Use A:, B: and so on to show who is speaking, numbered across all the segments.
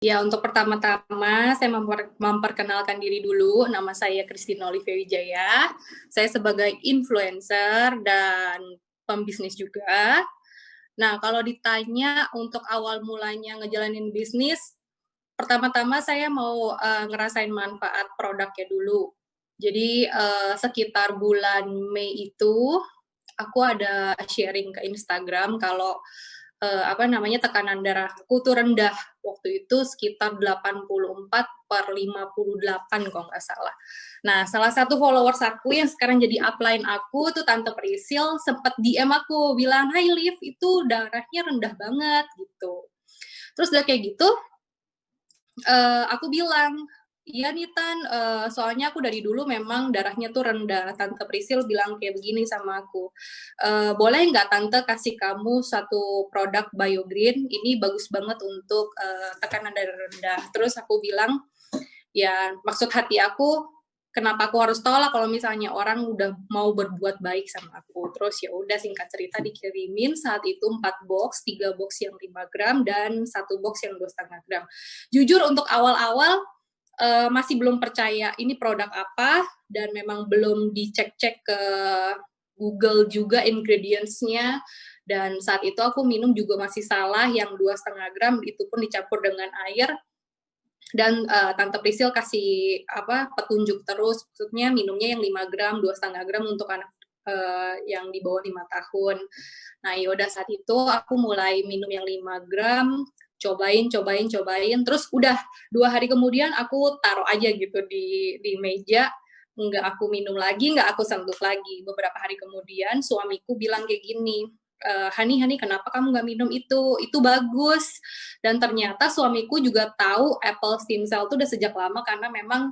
A: Ya, untuk pertama-tama saya memperkenalkan diri dulu. Nama saya Christine Olivia Wijaya. Saya sebagai influencer dan pembisnis juga. Nah, kalau ditanya untuk awal mulanya ngejalanin bisnis, pertama-tama saya mau ngerasain manfaat produknya dulu. Jadi sekitar bulan Mei itu aku ada sharing ke Instagram kalau tekanan darahku tuh rendah waktu itu sekitar 84/58 kalau nggak salah. Nah, salah satu followers aku yang sekarang jadi upline aku tuh Tante Prisil sempat DM aku bilang, "Hai Liv, itu darahnya rendah banget," gitu. Terus udah kayak gitu, aku bilang, "Iya nih Tan, soalnya aku dari dulu memang darahnya tuh rendah." Tante Prisil bilang kayak begini sama aku, "Boleh nggak Tante kasih kamu satu produk BioGreen, ini bagus banget untuk, tekanan darah rendah." Terus aku bilang, ya maksud hati aku, kenapa aku harus tolak kalau misalnya orang udah mau berbuat baik sama aku. Terus ya udah singkat cerita dikirimin saat itu 4 box, 3 box yang 5 gram dan 1 box yang 2,5 gram. Jujur untuk awal-awal masih belum percaya ini produk apa dan memang belum dicek-cek ke Google juga ingredients-nya, dan saat itu aku minum juga masih salah yang 2,5 gram itu pun dicampur dengan air, dan Tante Prisil kasih petunjuk terus, maksudnya minumnya yang 5 gram, 2,5 gram untuk anak yang di bawah 5 tahun. Nah, yaudah saat itu aku mulai minum yang 5 gram, cobain, terus udah 2 hari kemudian aku taruh aja gitu di meja, nggak aku minum lagi, nggak aku sentuh lagi. Beberapa hari kemudian suamiku bilang kayak gini, Hani, kenapa kamu nggak minum itu? Itu bagus." Dan ternyata suamiku juga tahu apple stem cell itu udah sejak lama karena memang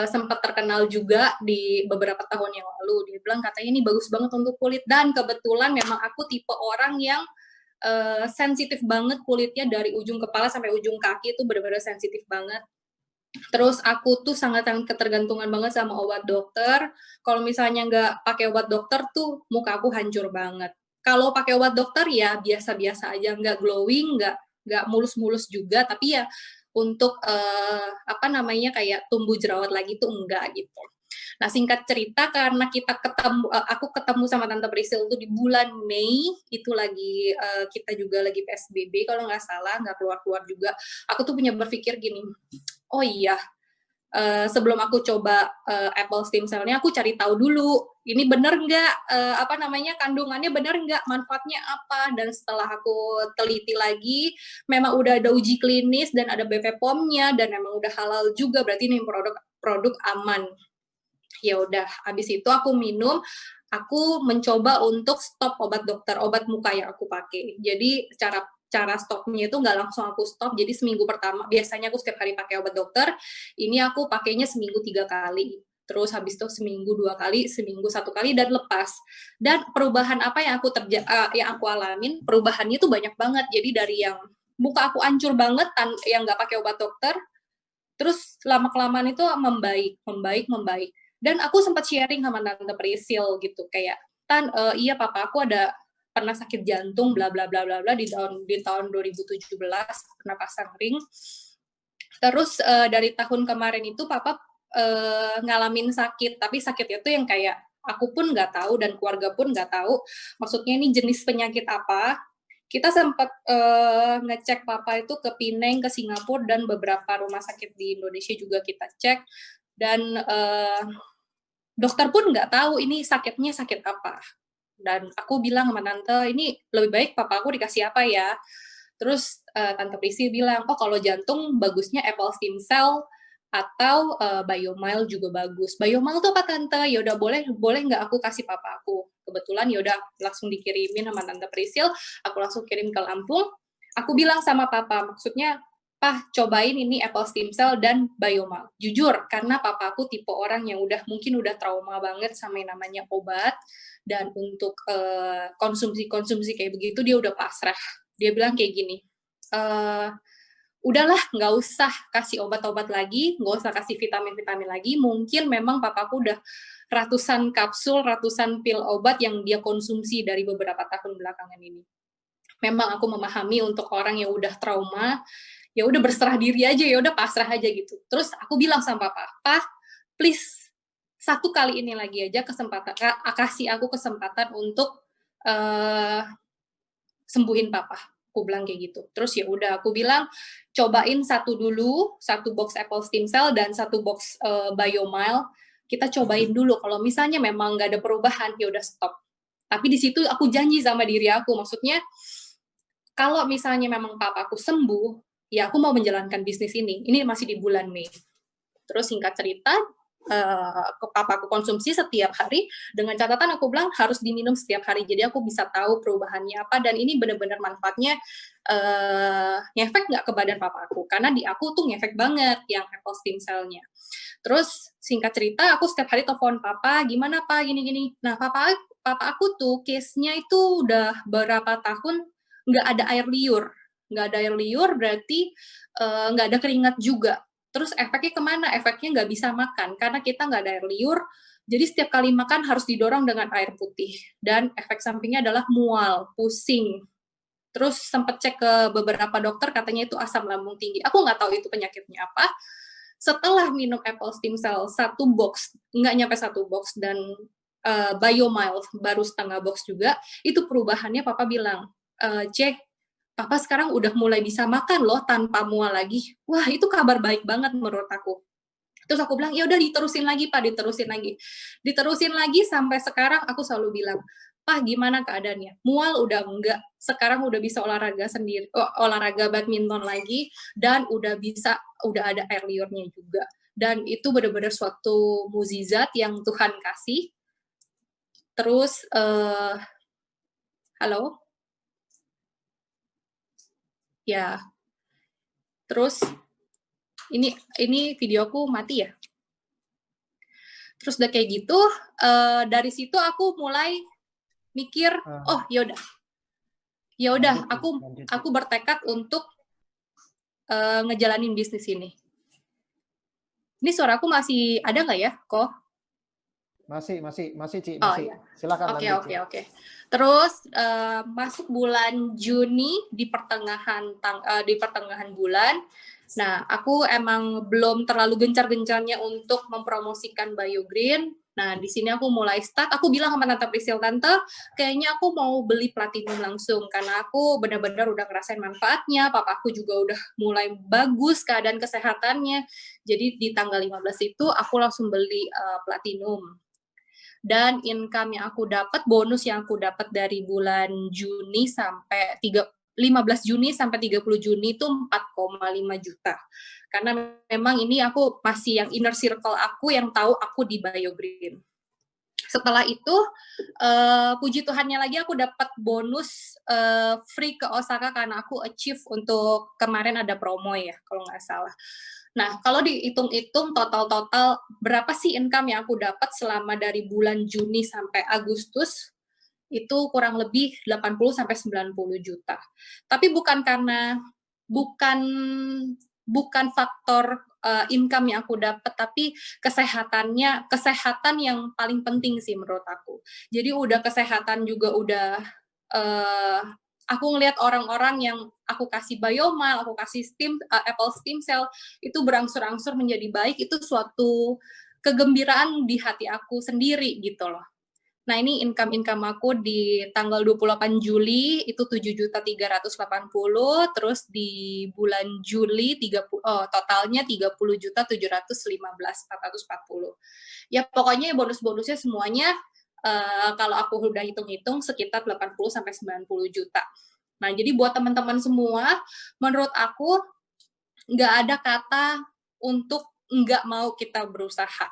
A: sempat terkenal juga di beberapa tahun yang lalu. Dia bilang katanya ini bagus banget untuk kulit, dan kebetulan memang aku tipe orang yang sensitif banget kulitnya dari ujung kepala sampai ujung kaki itu benar-benar sensitif banget. Terus aku tuh sangat-sangat ketergantungan banget sama obat dokter. Kalau misalnya nggak pakai obat dokter tuh muka aku hancur banget. Kalau pakai obat dokter ya biasa-biasa aja, nggak glowing, nggak mulus-mulus juga, tapi ya untuk kayak tumbuh jerawat lagi tuh enggak gitu. Nah, singkat cerita karena aku ketemu sama Tante Prisil tuh di bulan Mei, itu lagi kita juga lagi PSBB kalau nggak salah, nggak keluar-keluar juga. Aku tuh punya berpikir gini, oh iya, sebelum aku coba apple stem cell-nya, aku cari tahu dulu, ini bener nggak, kandungannya bener nggak, manfaatnya apa, dan setelah aku teliti lagi, memang udah ada uji klinis dan ada BPOM-nya, dan memang udah halal juga, berarti ini produk aman. Ya udah, habis itu aku minum, aku mencoba untuk stop obat dokter, obat muka yang aku pakai. Jadi cara stopnya itu nggak langsung aku stop, jadi seminggu pertama, biasanya aku setiap hari pakai obat dokter, ini aku pakainya seminggu 3 kali. Terus habis itu seminggu 2 kali, seminggu 1 kali, dan lepas. Dan perubahan apa yang aku alamin, perubahannya tuh banyak banget. Jadi dari yang muka aku hancur banget, yang nggak pakai obat dokter, terus lama-kelamaan itu membaik. Dan aku sempat sharing sama Tante Prisil gitu, kayak, "Tan, iya papa aku ada pernah sakit jantung bla bla bla bla bla di tahun 2017 pernah pasang ring. Terus dari tahun kemarin itu papa ngalamin sakit, tapi sakitnya tuh yang kayak aku pun nggak tahu dan keluarga pun nggak tahu maksudnya ini jenis penyakit apa. Kita sempat ngecek papa itu ke Penang, ke Singapura, dan beberapa rumah sakit di Indonesia juga kita cek, dan dokter pun nggak tahu ini sakitnya sakit apa. Dan aku bilang sama tante, ini lebih baik papa aku dikasih apa ya. Terus Tante Prisi bilang, oh kalau jantung bagusnya apple stem cell atau biomile juga bagus. Biomile tuh apa tante? Ya udah, boleh nggak aku kasih papa aku. Kebetulan ya udah langsung dikirimin sama Tante Prisil, aku langsung kirim ke Lampung. Aku bilang sama papa, maksudnya, "Pah, cobain ini apple stem cell dan biomile." Jujur, karena papa aku tipe orang yang mungkin udah trauma banget sama yang namanya obat, dan untuk konsumsi kayak begitu dia udah pasrah. Dia bilang kayak gini, udahlah nggak usah kasih obat-obat lagi, nggak usah kasih vitamin-vitamin lagi, mungkin memang papaku udah ratusan kapsul, ratusan pil obat yang dia konsumsi dari beberapa tahun belakangan ini. Memang aku memahami untuk orang yang udah trauma, ya udah berserah diri aja, ya udah pasrah aja gitu. Terus aku bilang sama papa, "Pak, please satu kali ini lagi aja kesempatan, kasih aku kesempatan untuk sembuhin papa." Aku bilang kayak gitu. Terus ya udah aku bilang cobain satu dulu, satu box Apple Stem Cell dan satu box Biomile. Kita cobain dulu. Kalau misalnya memang nggak ada perubahan, ya udah stop. Tapi di situ aku janji sama diri aku, maksudnya kalau misalnya memang papa aku sembuh, ya aku mau menjalankan bisnis ini. Ini masih di bulan Mei. Terus singkat cerita, papa aku konsumsi setiap hari, dengan catatan aku bilang harus diminum setiap hari, jadi aku bisa tahu perubahannya apa, dan ini benar-benar manfaatnya ngefek nggak ke badan papa aku, karena di aku tuh ngefek banget yang Apple Stem Cell-nya. Terus singkat cerita, aku setiap hari telepon papa, gimana pak, gini-gini. Nah papa aku tuh case-nya itu udah berapa tahun nggak ada air liur. Nggak ada air liur berarti nggak ada keringat juga. Terus efeknya kemana? Efeknya nggak bisa makan, karena kita nggak ada air liur, jadi setiap kali makan harus didorong dengan air putih. Dan efek sampingnya adalah mual, pusing. Terus sempat cek ke beberapa dokter, katanya itu asam lambung tinggi. Aku nggak tahu itu penyakitnya apa. Setelah minum Apple Stem Cell, satu box, nggak nyampe satu box, dan Biomile, baru setengah box juga, itu perubahannya papa bilang, Cek, papa sekarang udah mulai bisa makan loh tanpa mual lagi. Wah, itu kabar baik banget menurut aku. Terus aku bilang, ya udah diterusin lagi pak, diterusin lagi sampai sekarang. Aku selalu bilang, Pak gimana keadaannya? Mual udah enggak, sekarang udah bisa olahraga sendiri, olahraga badminton lagi, dan udah ada air liurnya juga. Dan itu benar-benar suatu mukjizat yang Tuhan kasih. Terus, halo? Ya, terus ini videoku mati ya. Terus udah kayak gitu, dari situ aku mulai mikir, oh ya udah, aku bertekad untuk ngejalanin bisnis ini. Ini suaraku masih ada nggak ya, kok?
B: Masih, Ci.
A: Oh iya.
B: Silakan lanjut.
A: Oke. Terus masuk bulan Juni di pertengahan bulan. Nah, aku emang belum terlalu gencar-gencarnya untuk mempromosikan BioGreen. Nah, di sini aku mulai start. Aku bilang sama Tante Priscil, Tante, kayaknya aku mau beli Platinum langsung, karena aku benar-benar udah ngerasain manfaatnya. Papa aku juga udah mulai bagus keadaan kesehatannya. Jadi di tanggal 15 itu aku langsung beli Platinum. Dan income yang aku dapat, bonus yang aku dapat dari bulan Juni sampai 15 Juni sampai 30 Juni itu 4,5 juta. Karena memang ini aku masih yang inner circle aku yang tahu aku di BioGreen. Setelah itu, puji Tuhannya lagi aku dapat bonus free ke Osaka karena aku achieve untuk kemarin ada promo ya, kalau nggak salah. Nah, kalau dihitung-hitung total berapa sih income yang aku dapat selama dari bulan Juni sampai Agustus, itu kurang lebih 80 sampai 90 juta. Tapi bukan faktor income yang aku dapat, tapi kesehatan yang paling penting sih menurut aku. Jadi udah kesehatan juga udah aku ngelihat orang-orang yang aku kasih Biomile, aku kasih Apple Stem Cell, itu berangsur-angsur menjadi baik, itu suatu kegembiraan di hati aku sendiri gitu loh. Nah, ini income aku di tanggal 28 Juli itu 7.380, terus di bulan Juli totalnya 30.715.440. Ya pokoknya bonus-bonusnya semuanya kalau aku udah hitung-hitung sekitar 80 sampai 90 juta. Nah, jadi buat teman-teman semua, menurut aku nggak ada kata untuk nggak mau kita berusaha.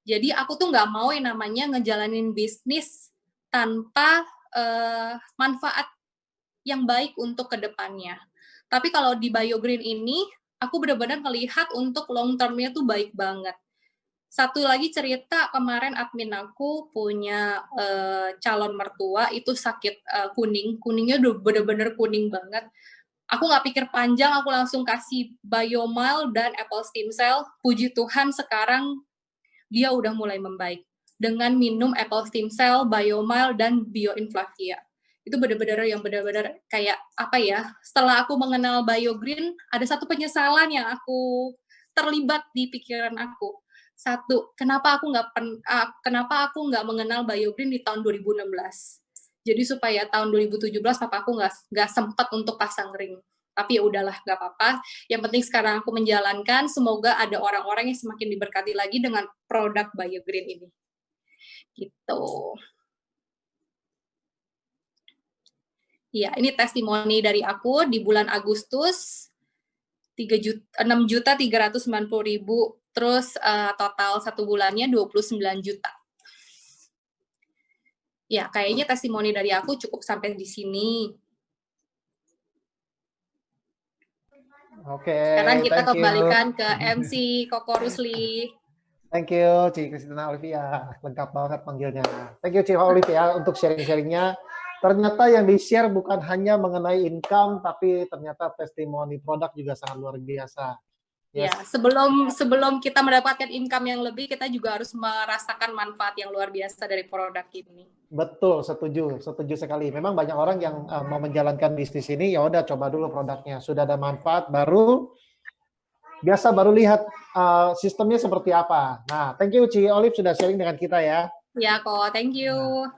A: Jadi aku tuh nggak mau yang namanya ngejalanin bisnis tanpa manfaat yang baik untuk kedepannya. Tapi kalau di BioGreen ini, aku benar-benar melihat untuk long term-nya tuh baik banget. Satu lagi cerita, kemarin admin aku punya calon mertua itu sakit kuningnya udah bener-bener kuning banget. Aku nggak pikir panjang, aku langsung kasih Biomile dan Apple Stem Cell. Puji Tuhan sekarang dia udah mulai membaik dengan minum Apple Stem Cell, Biomile, dan Bioinflavia. Itu benar-benar yang benar-benar kayak apa ya, setelah aku mengenal BioGreen, ada satu penyesalan yang aku terlibat di pikiran aku. Satu, kenapa kenapa aku nggak mengenal BioGreen di tahun 2016? Jadi supaya tahun 2017 papa aku nggak sempat untuk pasang ring. Tapi ya udahlah, nggak apa-apa. Yang penting sekarang aku menjalankan, semoga ada orang-orang yang semakin diberkati lagi dengan produk BioGreen ini. Gitu. Iya, ini testimoni dari aku di bulan Agustus 6.390.000, terus total 1 bulannya 29 juta. Ya, kayaknya testimoni dari aku cukup sampai di sini.
B: Oke,
A: Sekarang kita
B: thank you.
A: kembalikan ke MC Koko Rusli.
B: Thank you, Ci Kristina Olivia. Lengkap banget panggilnya. Thank you, Ci Olivia, untuk sharing-sharingnya. Ternyata yang di-share bukan hanya mengenai income, tapi ternyata testimoni produk juga sangat luar biasa.
A: Yes. Ya, sebelum kita mendapatkan income yang lebih, kita juga harus merasakan manfaat yang luar biasa dari produk ini.
B: Betul, setuju sekali. Memang banyak orang yang mau menjalankan bisnis ini, ya udah coba dulu produknya. Sudah ada manfaat, baru lihat sistemnya seperti apa. Nah, thank you Ci Olive sudah sharing dengan kita ya.
A: Ya kok, thank you.
B: Nah.